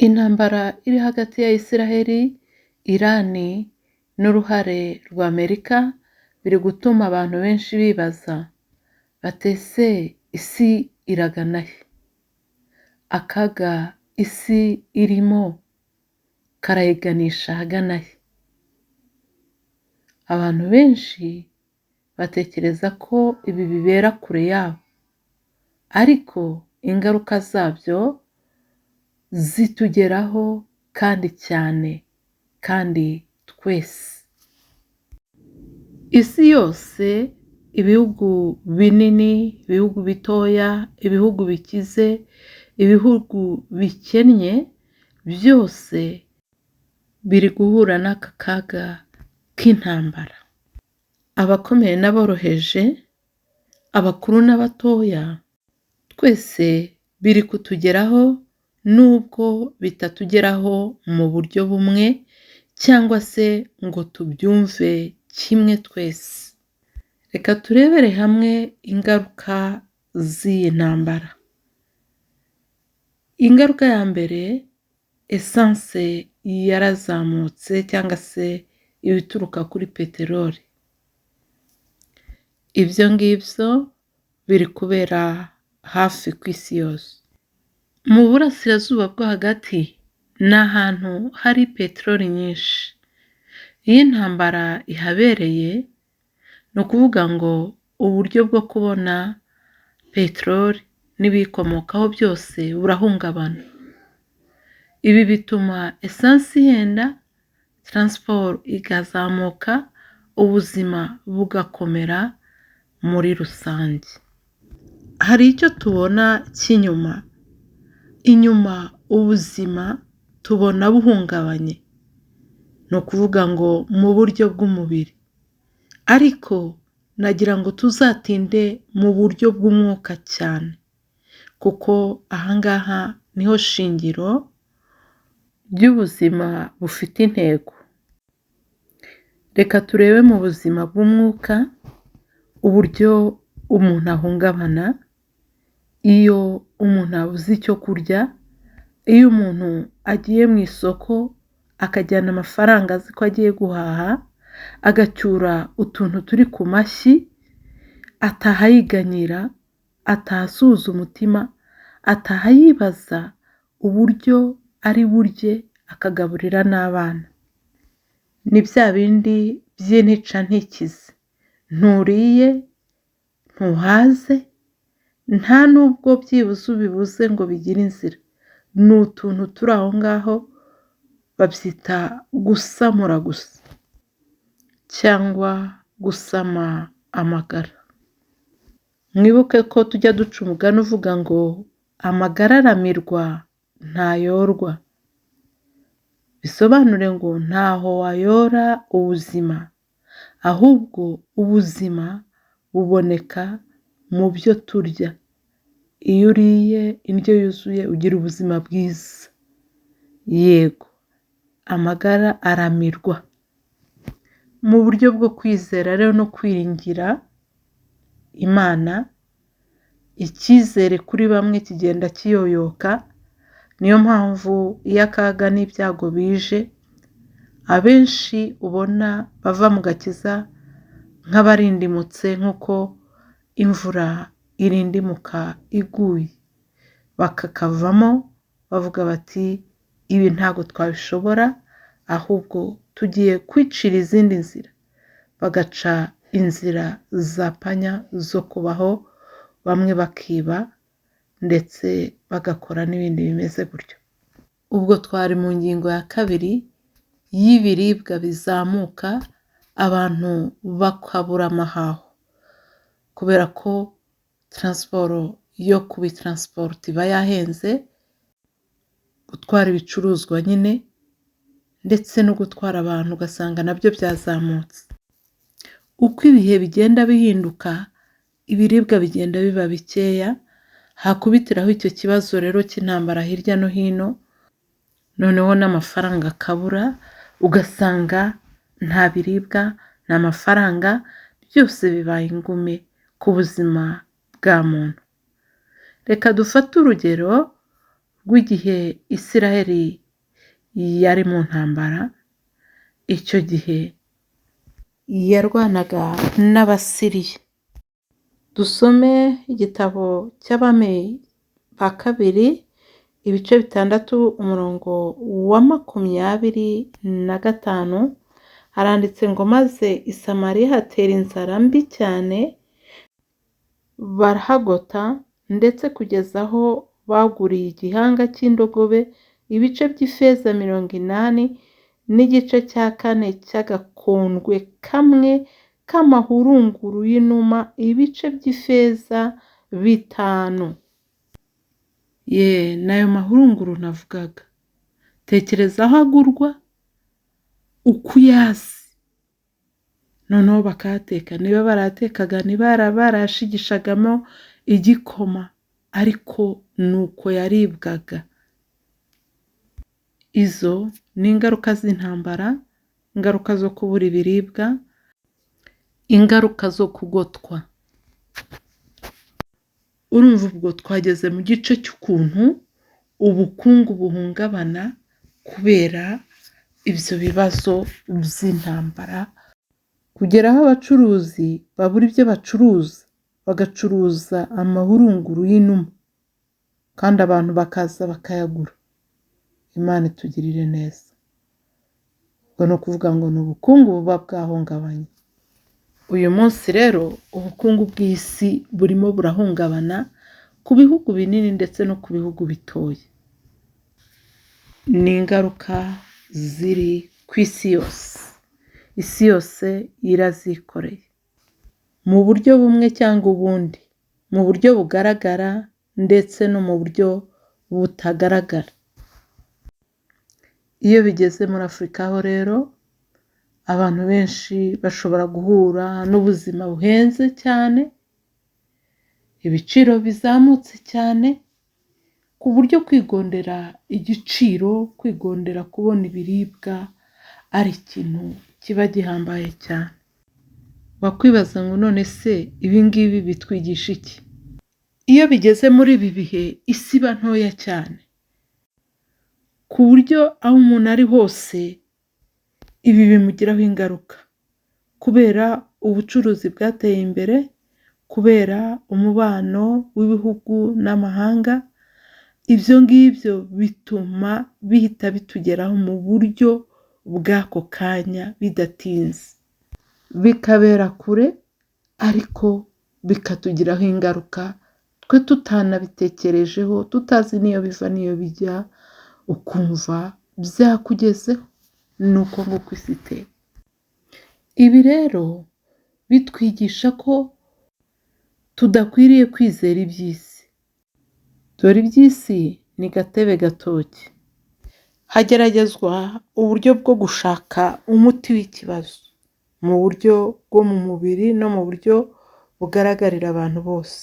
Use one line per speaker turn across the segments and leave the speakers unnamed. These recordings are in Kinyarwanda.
Intambara iri hagati ya Isiraheli, Irani n'uruhare rwa Amerika biri gutuma abantu benshi bibaza bati ese isi iragana he? Akaga isi irimo karayiganisha ahagana he? Abantu benshi batekereza ko ibi bibera kure yabo, ariko ingaruka zabyo zitugeraho kandi cyane, kandi twese. Isi yose, ibihugu binini, ibihugu bitoya, ibihugu bikize, ibihugu bikennye, byose biri guhura n'aka kaga k'intambara. Abakomeye n'aboroheje, abakuru n'abatoya, twese biri kutugeraho nubwo bitatugeraho mu buryo bumwe cyangwa se ngo tubyumve kimwe twese. Reka turebere hamwe ingaruka z'iyi ntambara. Ingaruka ya mbere, esanse yarazamutse cyangwa se ibituruka kuri peteroli. Ibyo ngibyo biri kubera hafi ku isi yose. Mu burasirazuba bwo hagati ni ahantu hari peteroli nyinshi. Iyo intambara ihabereye, ni ukuvuga ngo uburyo bwo kubona peteroli n'ibiyikomokaho byose burahungabana. Ibi bituma esansi ihenda, transport igazamuka, ubuzima bugakomera muri rusange. Hari icyo tubona cy'inyuma. Inyuma ubuzima tubona buhungabanye. Ni ukuvuga ngo mu buryo bw'umubiri. Ariko nagira ngo tuzatinde mu buryo bw'umwuka cyane, kuko ahangaha niho shingiro ry'ubuzima bufite intego. Reka turebe mu buzima bw'umwuka uburyo umuntu ahungabana iyo umuntu abuze icyo kurya, iyo umuntu agiye mu isoko akajyana amafaranga azi ko agiye guhaha, agacyura utuntu turi ku mashyi, ataha yiganyira, ataha asuhuza umutima, ataha yibaza uburyo ari burye akagaburira n'abana. Ni bya bindi by'intica ntikize. Nturiye, ntuhaze, nta nubwo byibuze ubibuze ngo bigire inzira. Ni utuntu turi aho ngaho, babyita gusamura gusa cyangwa gusama amagara. Mwibuke ko tujya duca umugani uvuga ngo amagara aramirwa ntayorwa. Bisobanure ngo ntaho wayora ubuzima, ahubwo ubuzima buboneka mu byo turya. Iyo uriye indyo yuzuye ugira ubuzima bwiza. Yego, amagara aramirwa. Mu buryo bwo kwizera rero no kwiringira Imana, icyizere kuri bamwe kigenda kiyoyoka. Niyo mpamvu iyo akaga n'ibyago bije, abenshi ubona bava mu gakiza nk'abarindimutse, nk'uko imvura irindimuka iguye. Bakakavamo bavuga bati ibi ntabwo twabishobora, ahubwo tugiye kwicira izindi nzira. Bagaca inzira za panya zo kubaho, bamwe bakiba ndetse bagakora n'ibindi bimeze gutyo. Ubwo twari mu ngingo ya kabiri y'ibiribwa bizamuka, abantu bakabura amahaho kubera ko transport yo kubitransport iba yahenze, gutwara ibicuruzwa nyine, ndetse no gutwara abantu ugasanga nabyo byazamutse. Uko ibihe bigenda bihinduka, ibiribwa bigenda biba bikeya, hakubitiraho icyo kibazo rero cy'intambara hirya no hino, noneho n'amafaranga akabura, ugasanga nta biribwa, nta mafaranga, byose bibaye ingume ku buzima bwa muntu. Reka dufate urugero rw'igihe Isiraheli yari mu ntambara. Icyo gihe yarwanaga n'Abasiriya. Dusome igitabo cy'Abami ba kabiri ibice 6 umurongo wa 25. Haranditse ngo maze i Samariya hatera inzara mbi cyane, barahagota ndetse kugeza aho baguriye igihanga cy'indogobe ibice by'ifeza 80 n'igice cya 4 cy'agakondwe kamwe k'amahurunguru y'inuma ibice by'ifeza 5. N'ayo mahurunguru navugaga, tekereza aho agurwa uko uyazi, noneho bakayateka. Niba baratekaga niba barashigishagamo igikoma, ariko nuko yaribwaga. Izo ni ingaruka z'intambara, ingaruka zo kubura ibiribwa, ingaruka zo kugotwa. Urumva ubwo twageze mu gice cy'ukuntu ubukungu buhungabana kubera ibyo bibazo by'intambara, kugera aho abacuruzi babura ibyo bacuruza, bagacuruza amahurunguru y'inuma kandi abantu bakaza bakayagura. Imana itugirire neza. Ubwo ni ukuvuga ngo ni ubukungu buba bwahungabanye. Uyu munsi rero ubukungu bw'isi burimo burahungabana ku bihugu binini ndetse no ku bihugu bitoya. Ni ingaruka ziri ku isi yose. Isi yose irazikoreye mu buryo bumwe cyangwa ubundi, mu buryo bugaragara ndetse no mu buryo butagaragara. Iyo bigeze muri Afurika ho rero, abantu benshi bashobora guhura n'ubuzima buhenze cyane, ibiciro bizamutse cyane, ku buryo kwigondera igiciro, kwigondera kubona ibiribwa ari ikintu kiba gihambaye cyane. Wakwibaza ngo none se ibi ngibi bitwigisha iki? Iyo bigeze muri ibi bihe, isi iba ntoya cyane, ku buryo aho umuntu ari hose ibi bimugiraho ingaruka, kubera ubucuruzi bwateye imbere, kubera umubano w'ibihugu n'amahanga. Ibyo ngibyo bituma bihita bitugeraho mu buryo bw'ako kanya bidatinze, bikabera kure ariko bikatugiraho ingaruka twe tutanabitekerejeho, tutazi niyo biva niyo bijya, ukumva byakugezeho. Nuko nguko isi iteye. Ibi rero bitwigisha ko tudakwiriye kwizera iby'isi. Dore iby'isi ni gatebe gatoki. Hageragezwa uburyo bwo gushaka umuti w'ikibazo, mu buryo bwo mu mubiri no mu buryo bugaragarira abantu bose.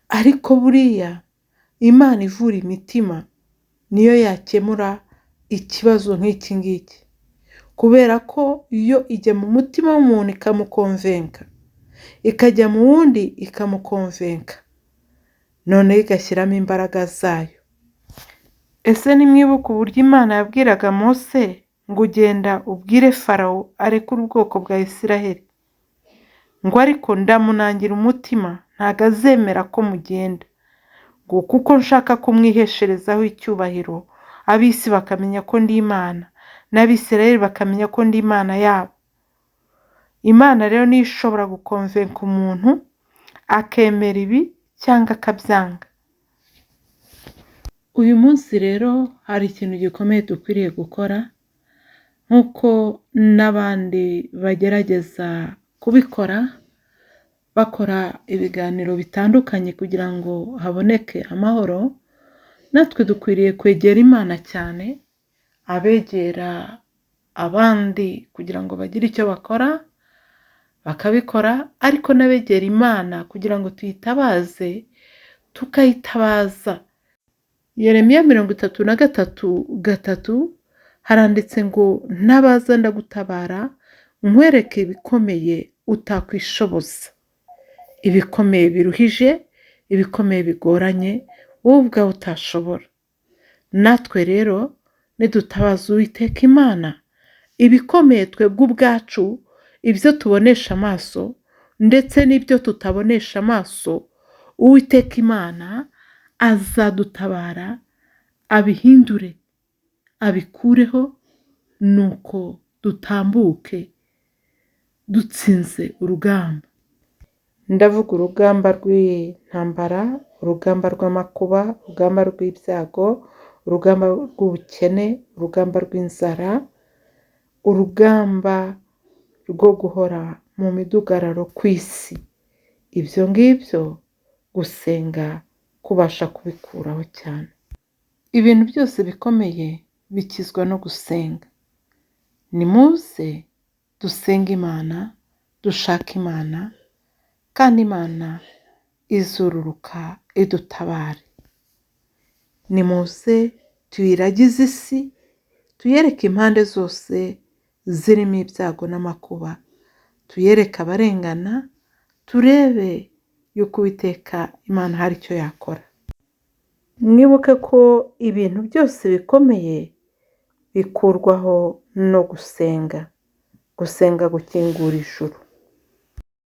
Ariko buriya Imana ivura imitima niyo yakemura ikibazo nk'iki ngiki, kubera ko iyo ijya mu mutima w'umuntu ikamukonvenka, ikajya mu wundi ikamukonvenka, none igashyiramo imbaraga zayo. Ese nimwibuka uburyo Imana yabwiraga Mose ngo ugenda ubwire Farawo arekure ubwoko bwa Isiraheli, ngo ariko ndamunangira umutima, ntago azemera ko mugenda, ngo kuko nshaka kumwihesherezaho icyubahiro, ab'isi bakamenya ko ndi Imana, n'Abisiraheli bakamenya ko ndi Imana yabo. Imana rero niyo ishobora gukonvenka umuntu akemera ibi cyangwa akabyanga. Uyu munsi rero hari ikintu gikomeye dukwiriye gukora, nk'uko n'abandi bagerageza kubikora, bakora ibiganiro bitandukanye kugira ngo haboneke amahoro. Natwe dukwiriye kwegera Imana cyane, abegera abandi kugira ngo bagire icyo bakora bakabikora, ariko n'abegera Imana kugira ngo tuyitabaze tukayitabaza. Yeremiya 33:3 haranditse ngo ntabaza ndagutabara, nkwereke ibikomeye utakwishoboza, ibikomeye biruhije, ibikomeye bigoranye wowe ubwawe utashobora. natwe rero nidutabaza Uwiteka Imana, ibikomeye twebwe ubwacu, ibyo tubonesha amaso ndetse n'ibyo tutabonesha amaso, Uwiteka Imana azadutabara abihindure, abikureho, nuko dutambuke dutsinze urugamba. Ndavuga urugamba rw'intambara, urugamba rw'amakuba, urugamba rw'ibyago, urugamba rw'ubukene, urugamba rw'inzara, urugamba rwo guhora mu midugararo ku isi. Ibyo ngibyo gusenga kubasha kubikuraho cyane. Ibintu byose bikomeye bikizwa no gusenga. Nimuze dusenge Imana, dushake Imana, kandi Imana izururuka idutabare. Nimuze tuyiragize isi, tuyereke impande zose zirimo ibyago n'amakuba, tuyereke abarengana, turebe yuko Uwiteka Imana hari icyo yakora. Mwibuke ko ibintu byose bikomeye bikurwaho no gusenga. Gusenga gukingura ijuru.